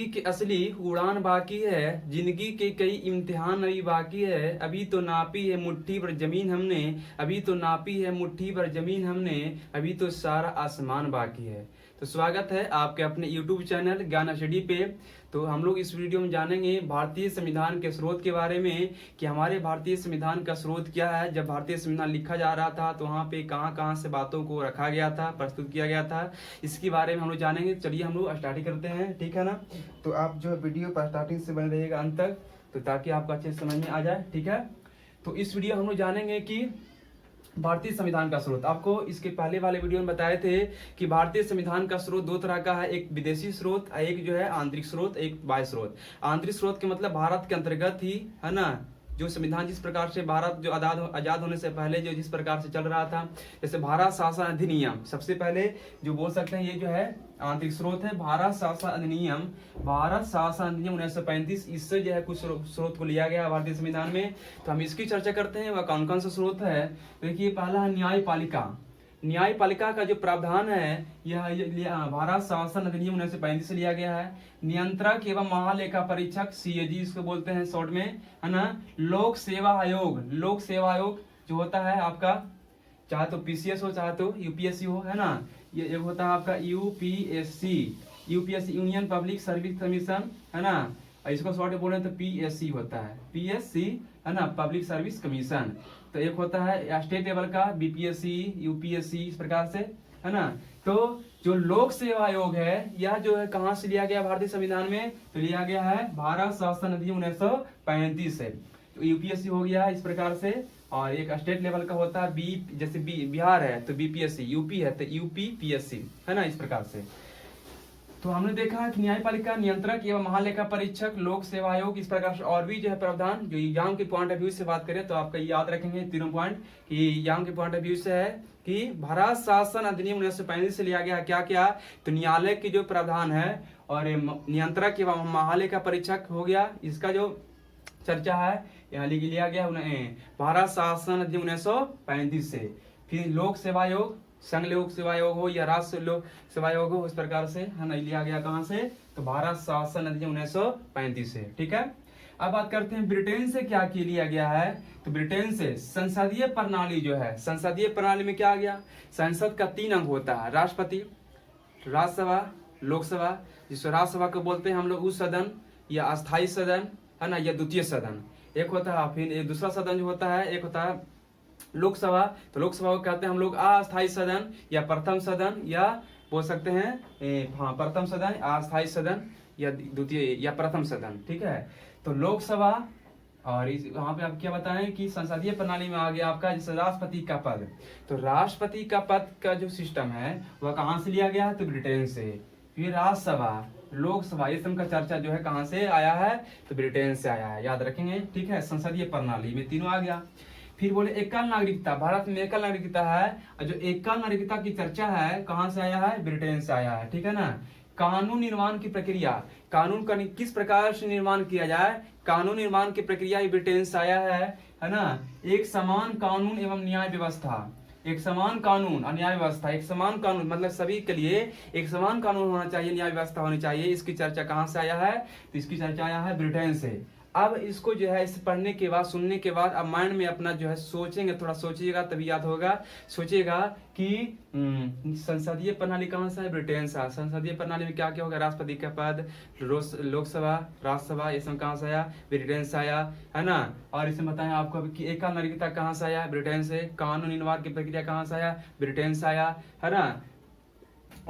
की असली उड़ान बाकी है, जिंदगी के कई इम्तिहान अभी बाकी है। अभी तो नापी है मुट्ठी भर जमीन हमने, अभी तो नापी है मुट्ठी भर जमीन हमने, अभी तो सारा आसमान बाकी है। तो स्वागत है आपके अपने YouTube चैनल ज्ञान स्टडी पे। तो हम लोग इस वीडियो में जानेंगे भारतीय संविधान के स्रोत के बारे में कि हमारे भारतीय संविधान का स्रोत क्या है। जब भारतीय संविधान लिखा जा रहा था तो वहाँ पे कहाँ कहाँ से बातों को रखा गया था, प्रस्तुत किया गया था, इसके बारे में हम लोग जानेंगे। चलिए हम लोग स्टार्ट करते हैं, ठीक है ना। तो आप जो है वीडियो पर स्टार्टिंग से बने रहिएगा अंत तक, तो ताकि आपको अच्छे से समझ में आ जाए, ठीक है। तो इस वीडियो हम लोग जानेंगे कि भारतीय संविधान का स्रोत। आपको इसके पहले वाले वीडियो में बताए थे कि भारतीय संविधान का स्रोत दो तरह का है, एक विदेशी स्रोत, एक जो है आंतरिक स्रोत, एक बाह्य स्रोत। आंतरिक स्रोत के मतलब भारत के अंतर्गत ही, है ना, जो संविधान जिस प्रकार से भारत जो आजाद होने से पहले जो जिस प्रकार से चल रहा था, जैसे भारत शासन अधिनियम सबसे पहले जो बोल सकते हैं, ये जो है आंतरिक स्रोत है। भारत शासन अधिनियम 1935, इससे जो है कुछ स्रोत को लिया गया भारतीय संविधान में। तो हम इसकी चर्चा करते हैं, वह कौन कौन सा स्रोत है। देखिए पहला है न्यायपालिका। न्यायपालिका का जो प्रावधान है यह भारत शासन अधिनियम 1935 से लिया गया है। नियंत्रक एवं महालेखा परीक्षक CAG इसको बोलते हैं शॉर्ट में, है ना। लोक सेवा आयोग, लोक सेवा आयोग जो होता है आपका, चाहे तो PCS हो चाहे तो UPSC हो, है ना। ये एक होता है आपका UPSC, union public service commission, है ना। इसको शॉर्ट में बोले तो PSC होता है, PSC, है ना, पब्लिक सर्विस कमीशन। तो एक होता है स्टेट लेवल का BPSC, UPSC, इस प्रकार से, है ना। तो जो लोक सेवा आयोग है यह जो है कहाँ से लिया गया भारतीय संविधान में, तो लिया गया है भारत शासन अधिनियम 1935 से। तो UPSC हो गया इस प्रकार से। और एक स्टेट लेवल का होता है जैसे बिहार है तो BPSC, यूपी है तो UPPSC, है ना, इस प्रकार से। तो हमने देखा है कि न्यायपालिका, नियंत्रक एवं महालेखा परीक्षक, लोक सेवा आयोग, इस प्रकार से और भी जो है प्रावधान जो एग्जाम के पॉइंट ऑफ व्यू से बात करें तो आपका याद रखेंगे तीनों पॉइंट कि एग्जाम के पॉइंट ऑफ व्यू से है कि भारत शासन अधिनियम 1935 से लिया गया क्या क्या, तो न्यायालय की जो प्रावधान है और नियंत्रक एवं महालेखा परीक्षक हो गया, इसका जो चर्चा है यहाँ लिया गया भारत शासन अधिनियम 1935 से। फिर लोक सेवा आयोग, संघ लोक सेवा आयोग हो या राष्ट्र लोक सेवा आयोग हो, इस प्रकार से, है ना, लिया गया कहाँ से, तो भारत शासन अधिनियम 1935 से, ठीक है। अब बात करते हैं ब्रिटेन से क्या लिया गया है। तो ब्रिटेन से संसदीय प्रणाली जो है, संसदीय प्रणाली में क्या आ गया, संसद का 3 अंग होता है, राष्ट्रपति, राज्यसभा, लोकसभा। जिसको राज्यसभा को बोलते हैं हम लोग उस सदन या अस्थायी सदन, है ना, या द्वितीय सदन एक होता है। फिर एक दूसरा सदन जो होता है, एक होता है लोकसभा। तो लोकसभा को कहते हैं हम लोग अस्थायी सदन या प्रथम सदन, या बोल सकते हैं हाँ प्रथम सदन, अस्थायी सदन या द्वितीय या प्रथम सदन, ठीक है। तो लोकसभा, और इस यहाँ पे आप क्या बताएं कि संसदीय प्रणाली में आ गया आपका जैसे राष्ट्रपति का पद। तो राष्ट्रपति का पद का जो सिस्टम है वह कहाँ से लिया गया है, तो ब्रिटेन से। फिर राज्यसभा, लोकसभा, ये सब का चर्चा जो है कहाँ से आया है, तो ब्रिटेन से आया है, याद रखेंगे, ठीक है। संसदीय प्रणाली में तीनों आ गया। फिर बोले एकल नागरिकता, भारत में एकल नागरिकता है, और जो एकल नागरिकता की चर्चा है कहाँ से आया है, ब्रिटेन से आया है, ठीक है ना। कानून निर्माण की प्रक्रिया, कानून का किस प्रकार से निर्माण किया जाए, कानून निर्माण की प्रक्रिया ब्रिटेन से आया है ना। एक समान कानून एवं न्याय व्यवस्था, एक समान कानून और न्याय व्यवस्था, एक समान कानून मतलब सभी के लिए एक समान कानून होना चाहिए, न्याय व्यवस्था होनी चाहिए। इसकी चर्चा कहाँ से आया है, तो इसकी चर्चा आया है ब्रिटेन से। अब इसको जो है इसे पढ़ने के बाद, सुनने के बाद अब माइंड में अपना जो है सोचेंगे, थोड़ा सोचिएगा तभी याद होगा। सोचिएगा कि संसदीय प्रणाली कहाँ से है, ब्रिटेन से। संसदीय प्रणाली में क्या क्या होगा, राष्ट्रपति का पद, लोकसभा, राज्यसभा, ये सब कहाँ से आया, ब्रिटेन से आया, है ना। और इसमें बताएं आपको कि एकल नागरिकता कहाँ से आया, ब्रिटेन से। कानून निर्माण की प्रक्रिया कहाँ से आया, ब्रिटेन से आया, है ना।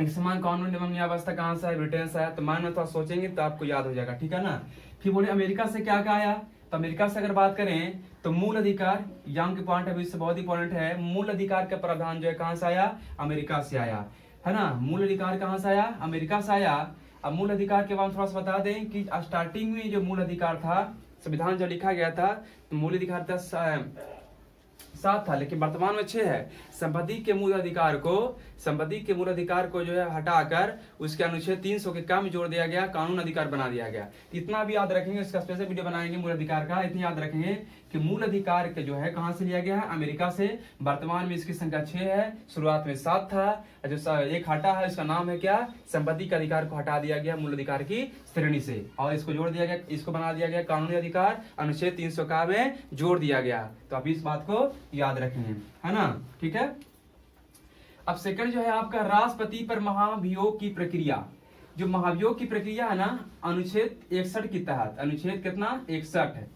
एक समान कानून एवं न्याय व्यवस्था कहाँ से है, ब्रिटेन से आया। तो माइंड में थोड़ा सोचेंगे तो आपको याद हो जाएगा, ठीक है ना। फिर बोले अमेरिका से क्या क्या आया, तो अमेरिका से अगर बात करें तो मूल अधिकार, एग्जाम के पॉइंट ऑफ व्यू से बहुत इंपॉर्टेंट है। मूल अधिकार का प्रावधान जो है कहाँ से आया, अमेरिका से आया, है ना। मूल अधिकार कहाँ से आया, अमेरिका से आया। अब मूल अधिकार के बारे में थोड़ा सा बता दें कि स्टार्टिंग में जो मूल अधिकार था, संविधान जब लिखा गया था तो मूल अधिकार था 7 था, लेकिन वर्तमान में 6 है। संपत्ति के मूल अधिकार को जो है हटाकर उसके अनुच्छेद 300 के काम जोड़ दिया गया, कानून अधिकार बना दिया गया। इतना भी याद रखेंगे, इसका स्पेशल वीडियो बनाएंगे मूल अधिकार का। इतना याद रखेंगे कि मूल अधिकार के जो है कहां से लिया गया है, अमेरिका से। वर्तमान में इसकी संख्या 6 है, शुरुआत में 7 था। जो एक हटा है उसका नाम है क्या, संपत्ति के अधिकार को हटा दिया गया मूल अधिकार की श्रेणी से और इसको जोड़ दिया गया, इसको बना दिया गया कानूनी अधिकार, अनुच्छेद 300 का में जोड़ दिया गया। तो अभी इस बात को याद रखेंगे, है ना, ठीक है। अब सेकंड जो है आपका राष्ट्रपति पर महाभियोग की प्रक्रिया। जो महाभियोग की प्रक्रिया है ना, अनुच्छेद 61 के तहत, अनुच्छेद कितना 61,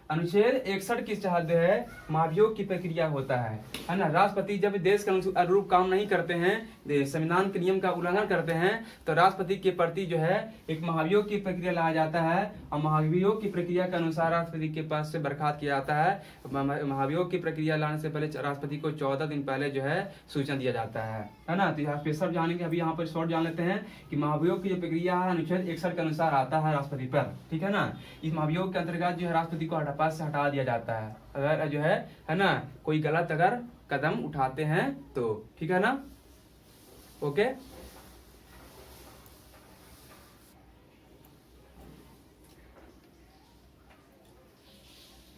अनुच्छेद 61 के तहत जो है महाभियोग की प्रक्रिया होता है ना। राष्ट्रपति जब देश के अनुरूप काम नहीं करते हैं, संविधान के नियम का उल्लंघन करते हैं, तो राष्ट्रपति के प्रति जो है एक महाभियोग की प्रक्रिया लाया जाता है और महाभियोग की प्रक्रिया के अनुसार राष्ट्रपति के पास से बर्खास्त किया जाता है। महाभियोग की प्रक्रिया लाने से पहले राष्ट्रपति को 14 दिन पहले जो है सूचना दिया जाता है ना। तो यहाँ स्पेशल जानेंगे, अभी यहाँ पर शॉर्ट जान लेते हैं कि महाभियोग की जो प्रक्रिया है अनुच्छेद 61 के अनुसार आता है राष्ट्रपति पर, ठीक है ना। इस महाभियोग के अंतर्गत जो है राष्ट्रपति को पद से हटा दिया जाता है अगर जो है ना कोई गलत अगर कदम उठाते हैं तो, ठीक है ना, ओके।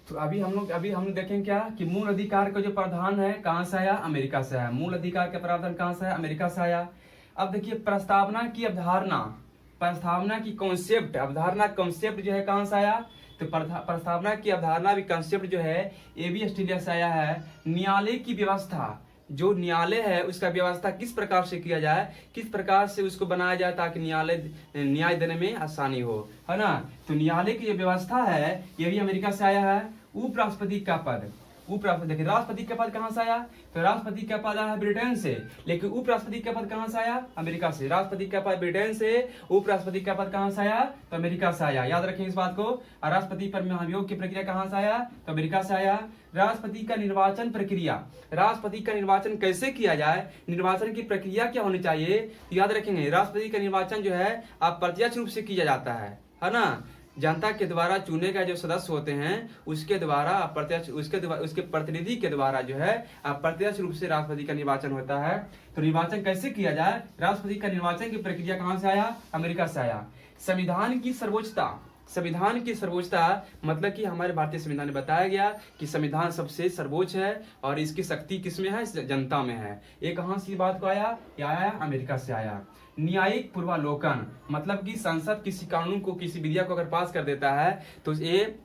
तो अभी हम लोग देखेंगे क्या कि मूल अधिकार का जो प्रावधान है कहां से आया, अमेरिका से आया। मूल अधिकार का प्रावधान कहां से आया, अमेरिका से आया। अब देखिए प्रस्तावना की अवधारणा, प्रस्तावना की कॉन्सेप्ट, अवधारणा कॉन्सेप्ट जो है कहां से आया, तो प्रस्तावना की अवधारणा भी कंसेप्ट जो है ये भी ऑस्ट्रेलिया से आया है। न्यायालय की व्यवस्था, जो न्यायालय है उसका व्यवस्था किस प्रकार से किया जाए, किस प्रकार से उसको बनाया जाए ताकि न्याय देने में आसानी हो, है ना। तो न्यायालय की जो व्यवस्था है ये भी अमेरिका से आया है। उपराष्ट्रपति का पद, उपराष्ट्रपति, देखिए राष्ट्रपति का पद कहां से आया, तो राष्ट्रपति का पद आया ब्रिटेन से, लेकिन उपराष्ट्रपति का पद कहां से आया, अमेरिका से। राष्ट्रपति का पद ब्रिटेन से, उपराष्ट्रपति का पद कहां से आया, तो अमेरिका से आया। याद रखें इस बात को। राष्ट्रपति पर महाभियोग की प्रक्रिया कहां से आया, तो अमेरिका से आया। राष्ट्रपति का निर्वाचन प्रक्रिया, राष्ट्रपति का निर्वाचन कैसे किया जाए, निर्वाचन की प्रक्रिया क्या होनी चाहिए, तो याद रखेंगे राष्ट्रपति का निर्वाचन जो है अप्रत्यक्ष रूप से किया जाता है ना। जनता के द्वारा चुने गए जो सदस्य होते हैं उसके द्वारा अप्रत्यक्ष, उसके प्रतिनिधि के द्वारा जो है अप्रत्यक्ष रूप से राष्ट्रपति का निर्वाचन होता है। तो निर्वाचन कैसे किया जाए, राष्ट्रपति का निर्वाचन की प्रक्रिया कहां से आया, अमेरिका से आया। संविधान की सर्वोच्चता, संविधान की सर्वोच्चता मतलब कि हमारे भारतीय संविधान में बताया गया कि संविधान सबसे सर्वोच्च है और इसकी शक्ति किसमें है, जनता में है। ये कहां से बात को आया, ये आया अमेरिका से आया। न्यायिक पूर्वालोकन मतलब कि संसद किसी कानून को, किसी विधेयक को अगर पास कर देता है तो ये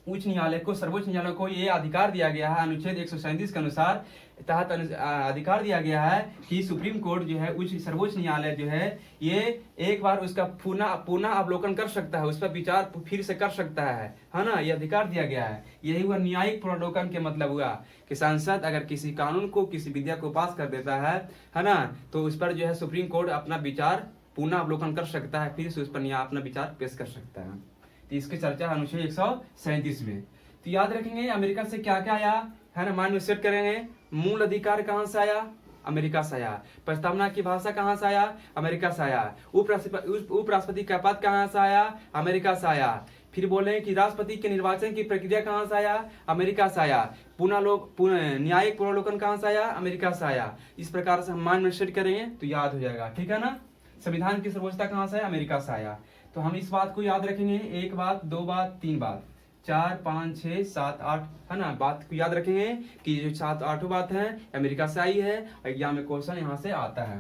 उच्च न्यायालय को, सर्वोच्च न्यायालय को ये अधिकार दिया गया है अनुच्छेद 137 के अनुसार तहत अधिकार दिया गया है कि सुप्रीम कोर्ट जो है सर्वोच्च न्यायालय जो है ये एक बार उसका पुनः अवलोकन कर सकता है, उस पर विचार फिर से कर सकता है ना। ये अधिकार दिया गया है। यही हुआ न्यायिक पुनर्लोकन के मतलब हुआ कि संसद अगर किसी कानून को, किसी विधेयक को पास कर देता है ना, तो उस पर जो है सुप्रीम कोर्ट अपना विचार पुनः अवलोकन कर सकता है, फिर से उस पर अपना विचार पेश कर सकता है। तो इसकी चर्चा अनुच्छेद 137 में। तो याद रखेंगे अमेरिका से क्या क्या आया, है ना, माइंड में सेट करेंगे। मूल अधिकार कहां से आया, अमेरिका से आया। प्रस्तावना की भाषा कहां से आया, अमेरिका से आया। उपराष्ट्रपति का पद कहां से आया, अमेरिका से आया। फिर बोले कि राष्ट्रपति के निर्वाचन की प्रक्रिया कहां से आया, अमेरिका से आया। न्यायिक पुनर्लोकन कहां से आया, अमेरिका से आया। इस प्रकार से हम माइंड में सेट करेंगे तो याद हो जाएगा, ठीक है ना। संविधान की सर्वोच्चता कहां से आया, अमेरिका से आया। तो हम इस बात को याद रखेंगे, एक बात, दो बात, तीन बात, 4, 5, 6, 7, 8, है ना। बात को याद रखेंगे कि जो 7-8 बात है अमेरिका से आई है। एग्जाम में क्वेश्चन यहाँ से आता है।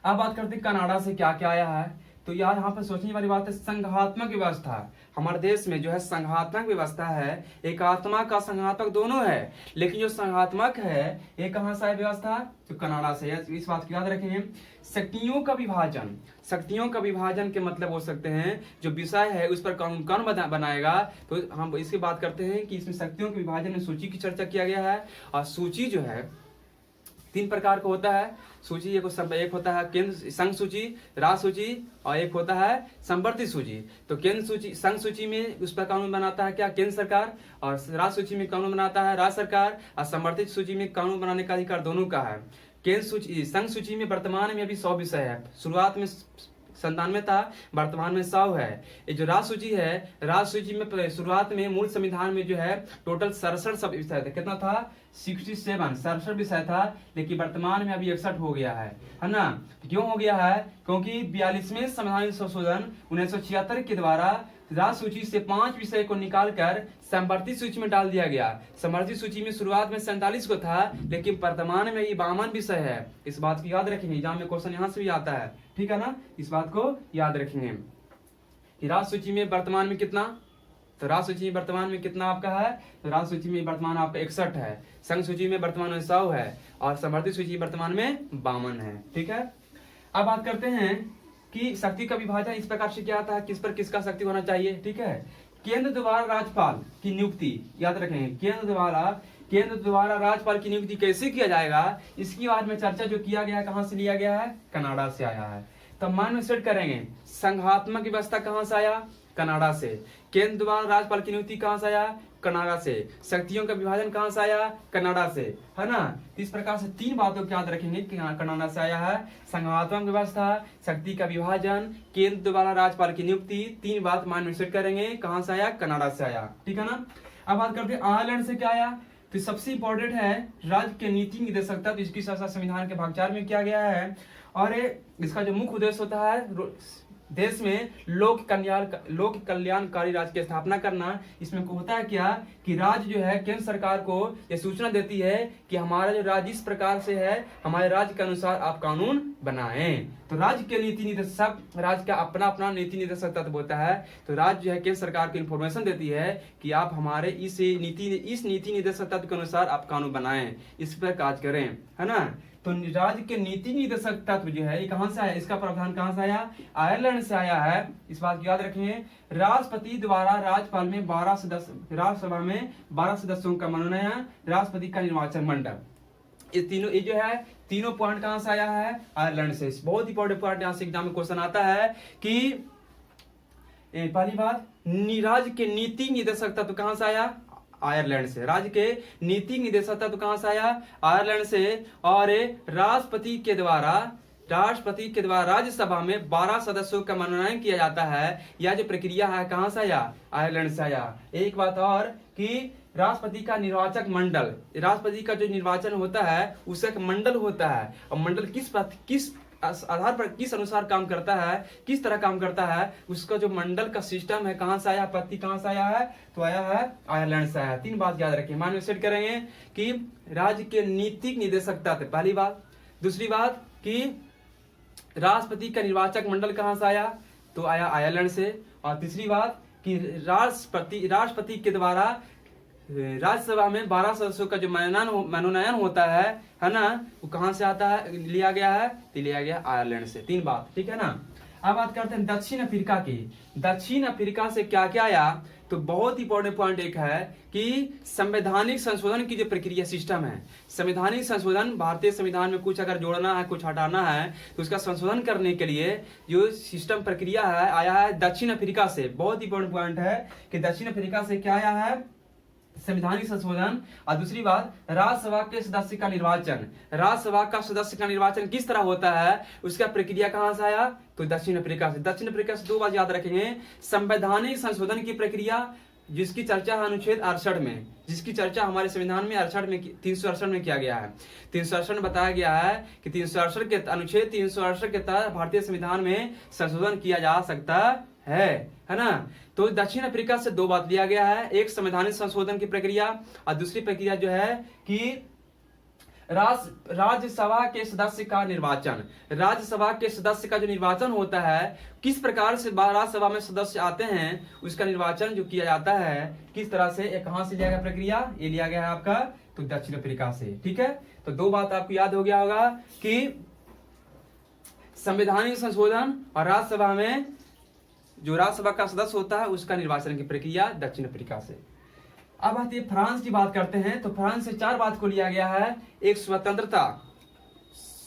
अब बात करते हैं कनाडा से क्या क्या आया है। तो यार यहाँ पर सोचने वाली बात है संघात्मक व्यवस्था। हमारे देश में जो है संघात्मक व्यवस्था है, एकात्मक का संघात्मक दोनों है, लेकिन जो संघात्मक है ये कहां से है व्यवस्था, तो कनाडा से। इस बात को याद रखेंगे। शक्तियों का विभाजन, शक्तियों का विभाजन के मतलब हो सकते हैं जो विषय है उस पर कानून कौन बनाएगा। तो हम इसकी बात करते हैं कि इसमें शक्तियों के विभाजन में सूची की चर्चा किया गया है। और सूची जो है 3 प्रकार का होता है। सूची एक होता है केंद्र संघ सूची, राज्य सूची, और एक होता है संवर्धित सूची। तो केंद्र सूची, संघ सूची में उस पर कानून बनाता है क्या, केंद्र सरकार, और राज्य सूची में कानून बनाता है राज्य सरकार, और संवर्धित सूची में कानून बनाने का अधिकार दोनों का है। केंद्र सूची, संघ सूची में वर्तमान में अभी 100 विषय है। शुरुआत में 97 था, वर्तमान में 100 है। ये जो राज्य सूची है, राज्य सूची में शुरुआत में मूल संविधान में जो है टोटल 67 सब विषय थे। कितना था? 67 विषय था, लेकिन वर्तमान में अभी 61 हो गया है ना। क्यों हो गया है? क्योंकि 42वें संवैधानिक संशोधन 1976 के द्वारा राज्य सूची से 5 विषय को निकालकर संवर्धित सूची में डाल दिया गया। संवर्धित सूची में शुरुआत में 47 को था, लेकिन वर्तमान में ये 52 विषय है। इस बात को याद रखेंगे, एग्जाम में क्वेश्चन यहाँ से भी आता है, ठीक है ना। इस बात को याद रखेंगे कि राज्य सूची में वर्तमान में कितना, तो राज्य सूची में वर्तमान में कितना आपका है, तो राज्य सूची में वर्तमान आपका 61 है, संघ सूची में वर्तमान में 100 है और संवर्धित सूची वर्तमान में 52 है, ठीक है। अब बात करते हैं कि शक्ति का विभाजन इस प्रकार से क्या आता है, किस पर किसका शक्ति होना चाहिए, ठीक है। केंद्र द्वारा राज्यपाल की नियुक्ति, याद रखेंगे, केंद्र द्वारा राज्यपाल की नियुक्ति कैसे किया जाएगा, इसकी बारे में चर्चा जो किया गया है, कहां से लिया गया है, कनाडा से आया है। तो मान में सेट करेंगे, संघात्मक व्यवस्था कहां से आया, कनाडा से। केंद्र द्वारा राज्यपाल की नियुक्ति कहां से आया, कनाडा से। शक्तियों का विभाजन कहां से आया, कनाडा से, है ना। इस प्रकार से 3 बातों को याद रखेंगे कि कनाडा से आया है, संघात्मक व्यवस्था, शक्ति का विभाजन, केंद्र द्वारा राज्यपाल की नियुक्ति। 3 बात मान में सेट करेंगे, कहां से आया, कनाडा से आया, ठीक है ना। अब बात करते हैं आयरलैंड से क्या आया, तो सबसे इंपॉर्टेंट है राज्य के नीति निर्देशकता, तो इसकी चर्चा संविधान के भाग 4 में किया गया है। और इसका जो मुख्य उद्देश्य होता है देश में लोक कल्याणकारी राज्य की स्थापना करना। इसमें होता है क्या कि राज्य जो है केंद्र सरकार को यह सूचना देती है कि हमारा जो राज्य इस प्रकार से है, हमारे राज्य के अनुसार आप कानून बनाएं। तो राज्य के नीति निदेशक, राज्य का अपना अपना नीति निदेशक तत्व होता है। तो राज्य जो है केंद्र सरकार को इंफॉर्मेशन देती है कि आप हमारे इस नीति निदेशक तत्व के अनुसार आप कानून बनाएं, इस पर कार्य करें, है ना। तो राज्य के नीति निदेशक तत्व जो है ये कहां से आया, इसका प्रावधान कहां से आया, आयरलैंड से आया है। इस बात को याद रखेंगे। राष्ट्रपति द्वारा राज्यपाल में 12 सदस्य, राज्यसभा में 12 सदस्यों का मनोनयन, राष्ट्रपति का निर्वाचन मंडल। ये जो है तीनों पॉइंट कहां से आया है, आयरलैंड से। बहुत इंपॉर्टेंट पॉइंट यहाँ से एग्जाम में क्वेश्चन आता है कि पहली बात, राज्य के नीति निदेशक तत्व कहां से आया, आयरलैंड से। राज्य के नीति निदेशक तत्व कहां से आया, आयरलैंड से। और राष्ट्रपति के द्वारा राज्यसभा में 12 सदस्यों का मनोनयन किया जाता है। यह जो प्रक्रिया है कहां से आया, आयरलैंड से आया। एक बात और कि राष्ट्रपति का निर्वाचक मंडल, राष्ट्रपति का जो निर्वाचन होता है उसका एक मंडल होता है, और मंडल किस आधार पर, किस अनुसार काम करता है, किस तरह काम करता है, उसका जो मंडल का सिस्टम है कहां से आया, पत्ती कहां से आया है, तो आया है आयरलैंड से आया। 3 बात याद रखें, मान सेट करेंगे कि राज्य के नीतिक निदेशक तत्व, पहली बात। दूसरी बात कि राष्ट्रपति का निर्वाचक मंडल कहां से आया, तो आया आयरलैंड से। और तीसरी बात कि राष्ट्रपति के द्वारा राज्यसभा में 12 सदस्यों का जो मनोनयन होता है ना, वो कहां से आता है, लिया गया है, तो लिया गया आयरलैंड से। 3 बात, ठीक है ना। अब बात करते हैं दक्षिण अफ्रीका की। दक्षिण अफ्रीका से क्या क्या आया, तो बहुत इंपॉर्टेंट पॉइंट एक है कि संवैधानिक संशोधन की जो प्रक्रिया सिस्टम है, संवैधानिक संशोधन, भारतीय संविधान में कुछ अगर जोड़ना है, कुछ हटाना है, तो उसका संशोधन करने के लिए जो सिस्टम प्रक्रिया है आया है दक्षिण अफ्रीका से। बहुत इंपॉर्टेंट पॉइंट है कि दक्षिण अफ्रीका से क्या आया है, संवैधानिक संशोधन। और दूसरी बात, राज्यसभा के सदस्य का निर्वाचन। राज्यसभा का सदस्य का निर्वाचन किस तरह होता है, उसका प्रक्रिया कहां से आया, तो दक्षिण अफ्रीका से। दक्षिण अफ्रीका से 2 बात याद रखेंगे, संवैधानिक संशोधन की प्रक्रिया जिसकी चर्चा है अनुच्छेद 68 में, जिसकी चर्चा हमारे संविधान में 368 में किया गया है। 368 में बताया गया है कि 368 के अनुच्छेद 368 के तहत भारतीय संविधान में संशोधन किया जा सकता है ना। तो दक्षिण अफ्रीका से 2 बात लिया गया है, एक संवैधानिक संशोधन की प्रक्रिया और दूसरी प्रक्रिया जो है कि राज्यसभा के सदस्य का निर्वाचन। राज्यसभा के सदस्य का जो निर्वाचन होता है, किस प्रकार से राज्यसभा में सदस्य आते हैं, उसका निर्वाचन जो किया जाता है किस तरह से, कहां से लिया गया प्रक्रिया, ये लिया गया है आपका तो दक्षिण अफ्रीका से, ठीक है। तो 2 बात आपको याद हो गया होगा कि संवैधानिक संशोधन और राज्यसभा में जो राज्यसभा का सदस्य होता है उसका निर्वाचन की प्रक्रिया दक्षिण अफ्रीका से। अब आते फ्रांस की बात करते हैं, तो फ्रांस से 4 बात को लिया गया है। एक स्वतंत्रता,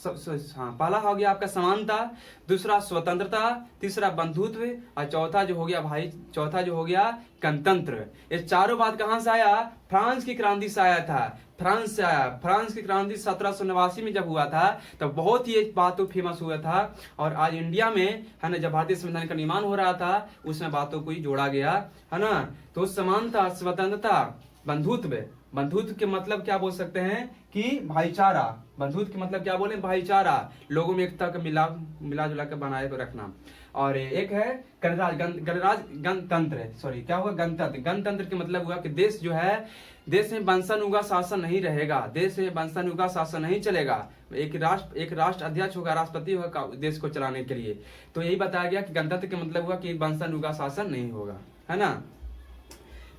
पहला हो गया आपका समानता, दूसरा स्वतंत्रता, तीसरा बंधुत्व और चौथा जो हो गया गणतंत्र। ये चारों बात कहां से आया, फ्रांस की क्रांति से आया था। फ्रांस से आया। फ्रांस की क्रांति 1789 में जब हुआ था तब बहुत ही एक बात फेमस हुआ था, और आज इंडिया में है ना जब भारतीय संविधान का निर्माण हो रहा था उसमें बातों को ही जोड़ा गया है ना। तो समानता, स्वतंत्रता, बंधुत्व, बंधुत्व के मतलब क्या बोल सकते हैं कि भाईचारा, बंधुत्व के मतलब क्या बोले, भाईचारा, लोगों में एकता का मिला जुला कर बनाए रखना। और एक है गणतंत्र, सॉरी क्या हुआ, गणतंत्र। गणतंत्र के मतलब हुआ कि देश जो है, देश में वंशानुगत शासन नहीं रहेगा, देश में वंशानुगत शासन नहीं चलेगा, एक राष्ट्र अध्यक्ष होगा, राष्ट्रपति होगा देश को चलाने के लिए। तो यही बताया गया कि गणतंत्र के मतलब हुआ कि वंशानुगत शासन नहीं होगा, है ना।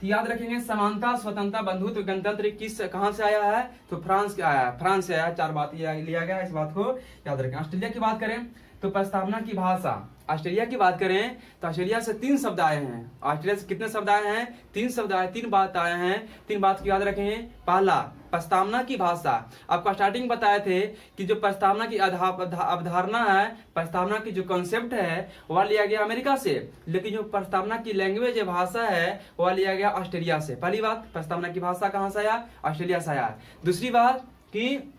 तो याद रखेंगे समानता, स्वतंत्रता, बंधुत्व, गणतंत्र कहां से आया है, तो फ्रांस से आया है, फ्रांस से आया है। 4 बात लिया गया, इस बात को याद रखें। ऑस्ट्रेलिया की बात करें तो प्रस्तावना की भाषा, ऑस्ट्रेलिया की बात करें तो ऑस्ट्रेलिया से 3 शब्द आए हैं। ऑस्ट्रेलिया से कितने शब्द आए हैं, 3 शब्द आए, 3 बात आए हैं। 3 बात की याद रखें। पहला, प्रस्तावना की भाषा। आपको स्टार्टिंग बताए थे कि जो प्रस्तावना की अवधारणा है, प्रस्तावना की जो कॉन्सेप्ट है वह लिया गया अमेरिका से, लेकिन जो प्रस्तावना की लैंग्वेज है, भाषा है, वह लिया गया ऑस्ट्रेलिया से। पहली बात, प्रस्तावना की भाषा कहां से आया, ऑस्ट्रेलिया से आया। दूसरी बात कि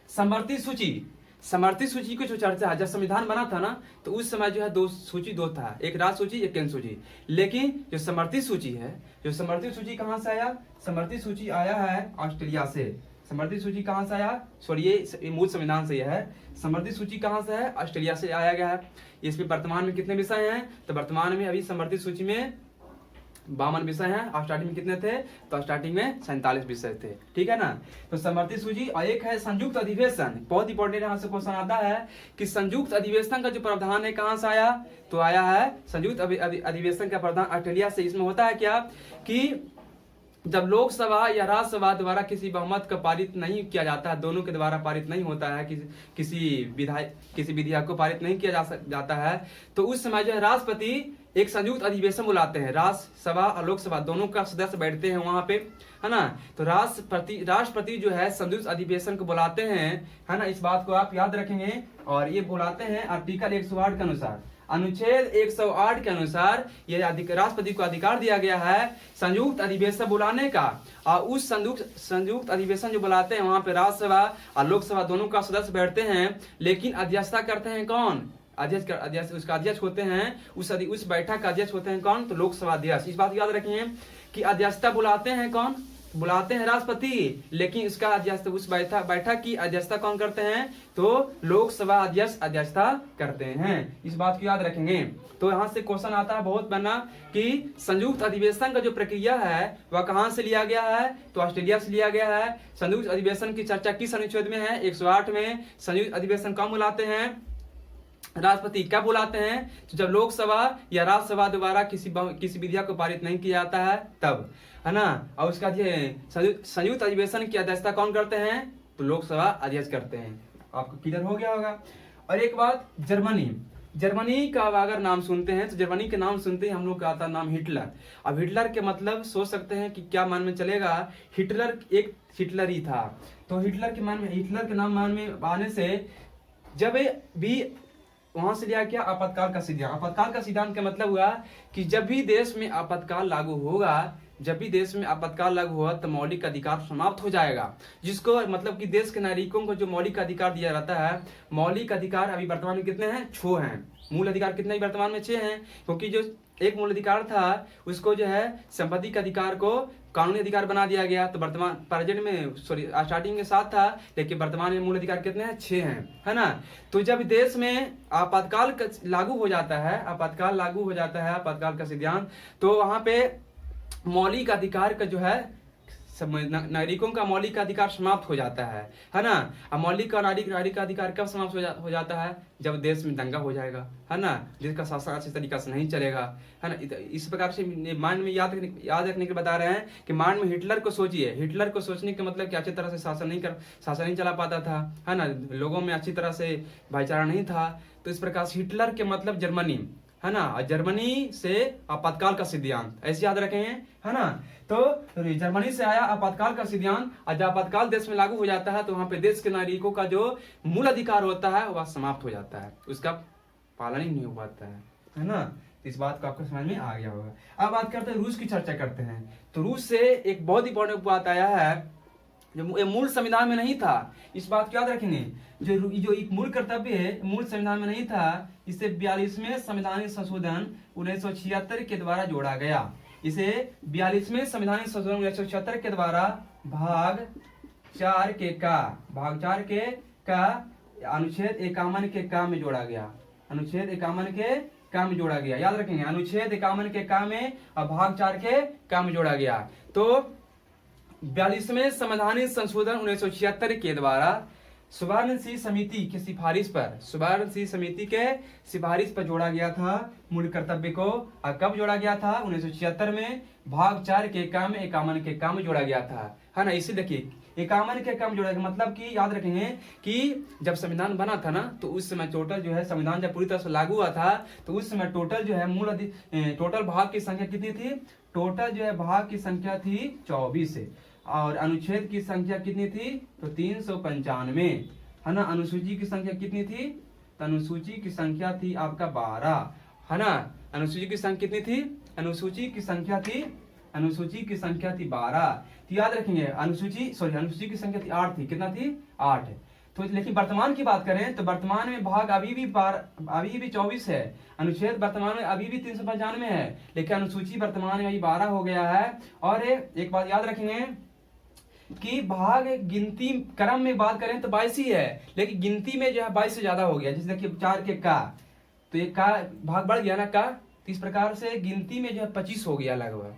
समवर्ती सूची, समवर्ती सूची की जो चर्चा है, जब संविधान बना था ना तो उस समय जो है 2 सूची था, एक राज्य सूची, एक केंद्र सूची। लेकिन जो समवर्ती सूची है, जो समवर्ती सूची कहां से आया, समवर्ती सूची आया है ऑस्ट्रेलिया से। समवर्ती सूची कहां से आया, सॉरी ये मूल संविधान से है। समवर्ती सूची कहां से है, ऑस्ट्रेलिया से आया गया है। इसमें वर्तमान में कितने विषय हैं, तो वर्तमान में अभी समवर्ती सूची में 52 विषय हैं। और स्टार्टिंग में कितने थे, तो स्टार्टिंग में 47 विषय थे, ठीक है ना। तो समवर्ती सूची। और एक है संयुक्त अधिवेशन, बहुत इंपॉर्टेंट यहाँ से क्वेश्चन आता है कि संयुक्त अधिवेशन का जो प्रावधान है कहां से आया, तो आया है संयुक्त अधिवेशन का प्रावधान ऑस्ट्रेलिया से। इसमें होता है क्या कि जब लोकसभा या राज्यसभा द्वारा किसी बहुमत का पारित नहीं किया जाता है, दोनों के द्वारा पारित नहीं होता है, किसी विधेयक को पारित नहीं किया जाता है, तो उस समय जो है राष्ट्रपति एक संयुक्त अधिवेशन बुलाते हैं। राज्यसभा और लोकसभा दोनों का सदस्य बैठते हैं वहां पे, है ना। तो राष्ट्रपति जो है संयुक्त अधिवेशन को बुलाते हैं, है ना। इस बात को आप याद रखेंगे। और ये बुलाते हैं आर्टिकल 108 के अनुसार, अनुच्छेद 108 के अनुसार ये राष्ट्रपति को अधिकार दिया गया है संयुक्त अधिवेशन बुलाने का। और उस संयुक्त अधिवेशन जो बुलाते हैं वहां पे राज्यसभा और लोकसभा दोनों का सदस्य बैठते हैं, लेकिन अध्यक्षता करते हैं कौन, अध्यक्ष उसका अध्यक्ष होते हैं, उस बैठक का अध्यक्ष होते हैं कौन, तो लोकसभा अध्यक्ष। इस बात को याद रखिए कि अध्यक्षता बुलाते हैं कौन, बुलाते हैं राष्ट्रपति, लेकिन इसका अध्यक्ष उस बैठक की अध्यक्षता कौन करते हैं, तो लोकसभा अध्यक्ष अध्यक्षता करते हैं। इस बात को याद रखेंगे। तो यहाँ से क्वेश्चन आता है बहुत बना कि संयुक्त अधिवेशन का जो प्रक्रिया है वह कहां से लिया गया है, तो ऑस्ट्रेलिया से लिया गया है। संयुक्त अधिवेशन की चर्चा किस अनुच्छेद में है, 108 में। संयुक्त अधिवेशन कब बुलाते हैं, राष्ट्रपति कब बुलाते हैं, तो जब लोकसभा या राज्यसभा द्वारा किसी विधेयक को पारित नहीं किया जाता है तब, है ना। और उसका संयुक्त अधिवेशन की अध्यक्षता कौन करते हैं, तो लोकसभा अध्यक्ष करते हैं। आपको क्लियर हो गया होगा। और एक बात, जर्मनी का अगर नाम सुनते हैं तो जर्मनी के नाम सुनते ही हम लोग का आता नाम हिटलर। अब हिटलर के मतलब सोच सकते हैं कि क्या मन में चलेगा, हिटलर एक हिटलर ही था। तो हिटलर के नाम मान में आने से जब भी वहां से लिया क्या, आपातकाल का सिद्धांत। आपातकाल का सिद्धांत का मतलब हुआ कि जब भी देश में आपातकाल लागू होगा, जब भी देश में आपातकाल लागू हुआ तो मौलिक अधिकार समाप्त हो जाएगा। जिसको मतलब कि देश के नागरिकों को जो मौलिक अधिकार दिया जाता है, मौलिक अधिकार अभी वर्तमान में कितने हैं, 6 हैं। मूल अधिकार कितने वर्तमान में 6 हैं, क्योंकि जो एक मूल अधिकार था उसको जो है संपत्ति के अधिकार को कानूनी अधिकार बना दिया गया। तो वर्तमान प्रेजेंट में स्टार्टिंग में 7 था, लेकिन वर्तमान में मूल अधिकार कितने हैं, 6 हैं, है ना। तो जब देश में आपातकाल लागू हो जाता है, आपातकाल का सिद्धांत, तो वहां पे मौलिक अधिकार का जो है नागरिकों का मौलिक अधिकार समाप्त हो जाता है ना। अब मौलिक और नागरिक का अधिकार कब समाप्त हो जाता है, जब देश में दंगा हो जाएगा, है ना, जिसका शासन अच्छे तरीके से नहीं चलेगा, है ना। इस प्रकार से माइंड में याद रखने के बता रहे हैं कि माइंड में हिटलर को सोचिए। हिटलर को सोचने के मतलब कि अच्छी तरह से शासन नहीं चला पाता था, है ना, लोगों में अच्छी तरह से भाईचारा नहीं था। तो इस प्रकार से हिटलर के मतलब जर्मनी, है ना, जर्मनी से आपातकाल का सिद्धांत, ऐसे याद रखें, है ना। तो जर्मनी से आया आपातकाल का सिद्धांत। और जब आपातकाल देश में लागू हो जाता है तो वहां पे देश के नागरिकों का जो मूल अधिकार होता है वह समाप्त हो जाता है, उसका पालन ही नहीं हो पाता है ना। इस बात को आपको समझ में आ गया होगा। अब बात करते हैं रूस की चर्चा करते हैं। तो रूस से एक बहुत इंपॉर्टेंट बात आया है जो ये मूल संविधान में नहीं था। इस बात को याद रखेंगे, जो एक मूल कर्तव्य है मूल संविधान में नहीं था, इसे 42वें संवैधानिक संशोधन 1976 के द्वारा जोड़ा गया। इसे 42वें संवैधानिक संशोधन 1976 के द्वारा भाग 4 के का अनुच्छेद 51 के का में जोड़ा गया। अनुच्छेद 51 के का में जोड़ा गया, याद रखेंगे, अनुच्छेद 51 के का में और भाग 4 के का में जोड़ा गया। तो 42वें संवैधानिक संशोधन 1976 के द्वारा सुवर्ण सिंह समिति की सिफारिश पर जोड़ा गया था मूल कर्तव्य को। और कब जोड़ा गया था? 1976 में भाग 4 के काम में 51 के काम में जोड़ा गया था, है ना। इसी देखिए 51 के काम जोड़ा गया, मतलब कि याद रखेंगे कि जब संविधान बना था ना, तो उस समय टोटल जो है संविधान जब पूरी तरह से लागू हुआ था, तो उस समय टोटल जो है टोटल भाग की संख्या कितनी थी? टोटल जो है भाग की संख्या थी 24 और अनुच्छेद की संख्या कितनी थी? तो 395, है ना। अनुसूची की संख्या कितनी थी? तो अनुसूची की संख्या थी आपका 12, है ना। अनुसूची की संख्या कितनी थी? अनुसूची की संख्या थी 12। तो याद रखेंगे अनुसूची की संख्या थी 8 थी। कितना थी? 8। तो लेकिन वर्तमान की बात करें तो वर्तमान में भाग अभी भी 24 है, अनुच्छेद वर्तमान में अभी भी 395 है, लेकिन अनुसूची वर्तमान में अभी 12 हो गया है। और एक बात याद रखेंगे कि भाग गिनती क्रम में बात करें तो 22 ही है, लेकिन गिनती में जो है 22 से ज्यादा हो गया। जैसे देखिए 4 के का, तो ये का भाग बढ़ गया ना का, तो इस प्रकार से गिनती में जो है 25 हो गया लगभग,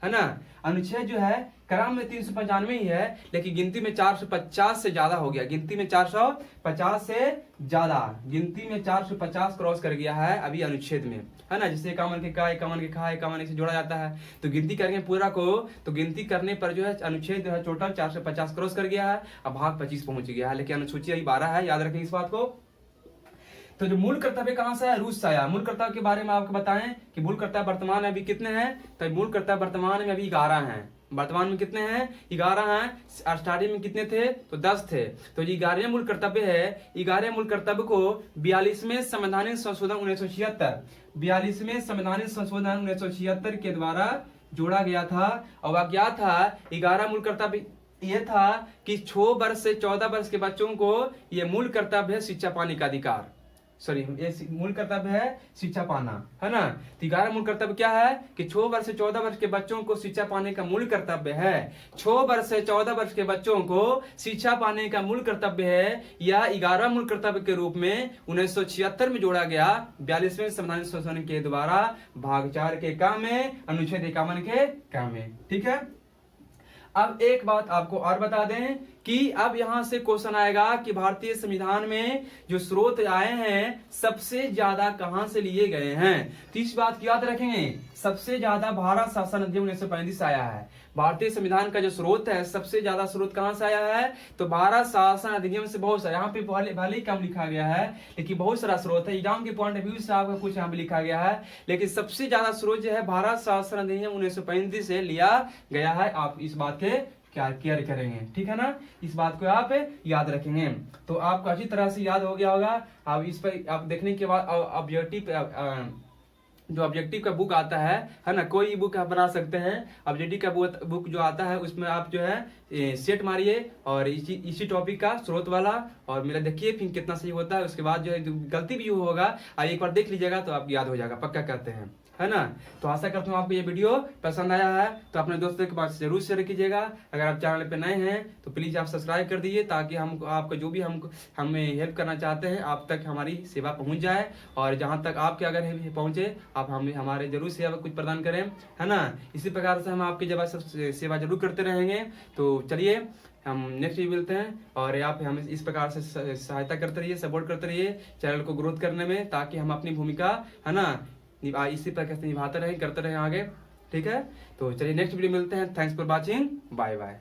है ना। अनुच्छेद जो है क्रम में 395 ही है, लेकिन गिनती में 450 से ज्यादा हो गया। गिनती में 450 से ज्यादा, गिनती में 450 क्रॉस कर गया है अभी अनुच्छेद में, है ना। जैसे 51 के का, 51 के खा, 51 से जोड़ा जाता है, तो गिनती करेंगे पूरा को, तो गिनती करने पर जो है अनुच्छेद जो है टोटल 450 क्रॉस कर गया है, अब भाग 25 पहुंच गया है, लेकिन अनुसूची अभी 12 है, याद रखेंगे इस बात को। तो जो मूल कर्तव्य कहां से आया? रूस से आया। मूल कर्तव्य के बारे में आपको बताएं कि मूल कर्तव्य वर्तमान में अभी कितने हैं? तो मूल कर्तव्य वर्तमान में अभी 11 हैं। वर्तमान में कितने हैं? 11 हैं। स्टार्टिंग में कितने थे? तो 10 थे। तो जो 11वें मूल कर्तव्य है, 11वें मूल कर्तव्य को 42वें संवैधानिक संशोधन 1976 के द्वारा जोड़ा गया था। और वह क्या था? 11 मूल कर्तव्य यह था कि 6 वर्ष से 14 वर्ष के बच्चों को यह मूल कर्तव्य है शिक्षा पाने का अधिकार। ये मूल कर्तव्य है शिक्षा पाना, है ना। तो 11 मूल कर्तव्य क्या है कि 6 वर्ष से 14 वर्ष के बच्चों को शिक्षा पाने का मूल कर्तव्य है। 6 वर्ष से 14 वर्ष के बच्चों को शिक्षा पाने का मूल कर्तव्य है। यह 11 मूल कर्तव्य के रूप में 1976 में जोड़ा गया 42वें संवैधानिक संशोधन के द्वारा भाग 4 के काम में, अनुच्छेद 51 के काम में। ठीक है। अब एक बात आपको और बता दें कि अब यहां से क्वेश्चन आएगा कि भारतीय संविधान में जो स्रोत आए हैं सबसे ज्यादा कहां से लिए गए हैं। तो इस बात की याद रखेंगे, सबसे ज्यादा भारत शासन अधिनियम 1935 से आया है। भारतीय संविधान का जो स्रोत है सबसे ज्यादा स्रोत कहां से आया है? तो भारत शासन अधिनियम से बहुत सारा, यहाँ पे भले ही कम लिखा गया है लेकिन बहुत सारा स्रोत है। एग्जाम के पॉइंट ऑफ व्यू से आपका कुछ यहाँ पे लिखा गया है, लेकिन सबसे ज्यादा स्रोत जो है भारत शासन अधिनियम 1935 से लिया गया है। आप इस बात के क्या केयर करेंगे, ठीक है ना। इस बात को आप याद रखेंगे तो आपको अच्छी तरह से याद हो गया होगा। अब इस पर आप देखने के बाद ऑब्जेक्टिव का बुक आता है ना, कोई बुक आप बना सकते हैं। ऑब्जेक्टिव का बुक जो आता है उसमें आप जो है सेट मारिए और इसी टॉपिक का स्रोत वाला और मेरा देखिए फिर कितना सही होता है। उसके बाद जो है गलती भी होगा एक बार देख लीजिएगा तो आपको याद हो जाएगा, पक्का करते हैं, है ना। तो आशा करता हूँ आपको ये वीडियो पसंद आया है तो अपने दोस्तों के पास जरूर शेयर कीजिएगा। अगर आप चैनल पे नए हैं तो प्लीज आप सब्सक्राइब कर दीजिए ताकि हम आपको जो भी हमें हेल्प करना चाहते हैं आप तक हमारी सेवा पहुंच जाए, और जहां तक आपके अगर पहुंचे आप हमें हमारे जरूर सेवा कुछ प्रदान करें, है ना। इसी प्रकार से हम आपकी जब सेवा जरूर करते रहेंगे। तो चलिए हम नेक्स्ट वीडियो मिलते हैं और आप हमें इस प्रकार से सहायता करते रहिए, सपोर्ट करते रहिए चैनल को ग्रोथ करने में, ताकि हम अपनी भूमिका, है ना, इसी प्रकार से निभाते रहें, करते रहें आगे। ठीक है, तो चलिए नेक्स्ट वीडियो मिलते हैं। Thanks for watching, bye bye.